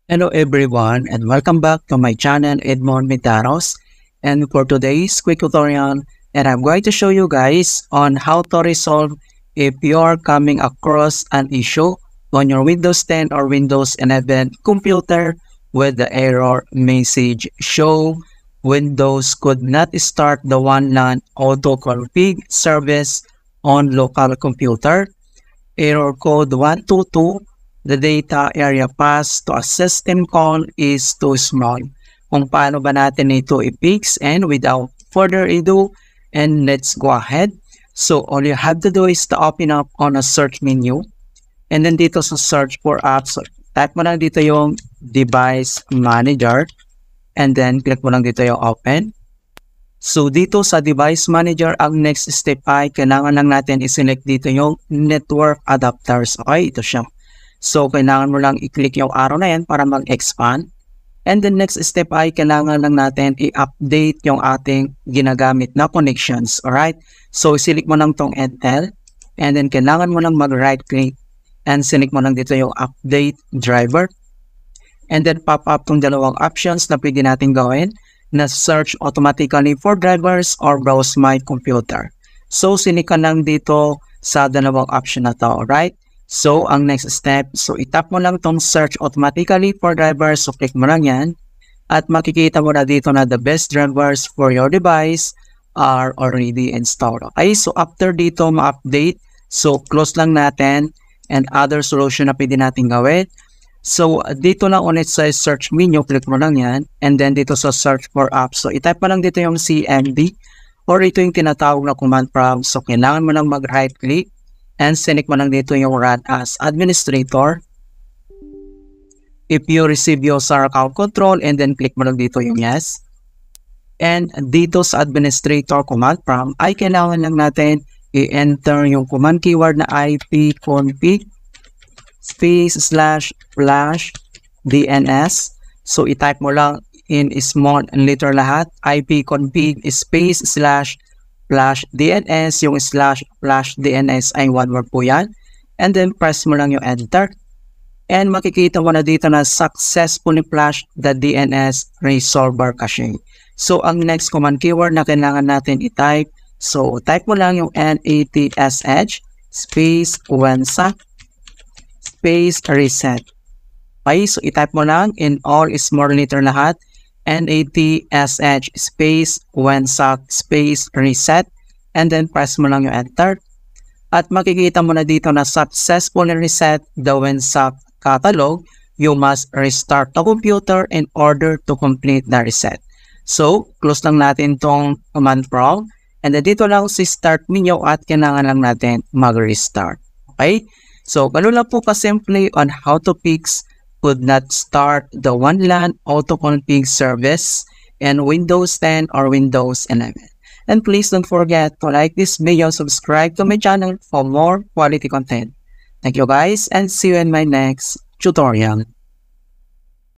Hello everyone and welcome back to my channel Edmond Mitaros, and for today's quick tutorial and I'm going to show you guys on how to resolve if you're coming across an issue on your Windows 10 or Windows 11 computer with the error message show Windows could not start the one-LAN auto config service on local computer. Error code 122, the data area pass to a system call is too small. Kung paano ba natin ito i-fix, and without further ado, and let's go ahead. So all you have to do is to open up on a search menu, and then dito sa search for apps, type mo lang dito yung device manager, and then click mo lang dito yung open. So dito sa device manager, ang next step ay kailangan lang natin i-select dito yung network adapters. Okay, ito siya. So kailangan mo lang i-click yung arrow na yan para mag-expand. And the next step ay kailangan lang natin i-update yung ating ginagamit na connections. Alright, so select mo lang tong Intel. And then kailangan mo lang mag-right click and select mo lang dito yung update driver. And then pop up tong dalawang options na pwede natin gawin, na search automatically for drivers or browse my computer. So, sinika lang dito sa dalawang option na to, alright? So, ang next step, so itap mo lang tong search automatically for drivers, so click mo lang yan. At makikita mo na dito na the best drivers for your device are already installed. Okay, so after dito ma-update, so close lang natin, and other solution na pwede natin gawin. So, dito lang ulit sa search menu, click mo lang yan. And then dito sa search for apps. So, itype mo lang dito yung CMD or ito yung tinatawag na command prompt. So, kailangan mo lang mag-right click and select mo lang dito yung run as administrator. If you receive user account control, and then click mo lang dito yung yes. And dito sa administrator command prompt ay kailangan lang natin i-enter yung command keyword na ipconfig // DNS. So, i-type mo lang in small letter lahat, ipconfig // DNS, yung // DNS ay one word po yan. And then, press mo lang yung enter. And makikita mo na dito na successfully flashed the DNS resolver caching. So, ang next command keyword na kailangan natin i-type, so, type mo lang yung NATSH space WANSAC space reset. Okay, so i-type mo lang in all small letter lahat, NATSH space WANSAC space reset, and then press mo lang yung enter. At makikita mo na dito na successfully reset the WANSAC catalog. You must restart the computer in order to complete the reset. So, close lang natin tong command prompt, and then dito lang si start menu at kailangan lang natin mag-restart. Okay? So, ganun lang po ka-simple on how to fix could not start the one-LAN auto-config service in Windows 10 or Windows 11. And please don't forget to like this video, subscribe to my channel for more quality content. Thank you guys, and see you in my next tutorial.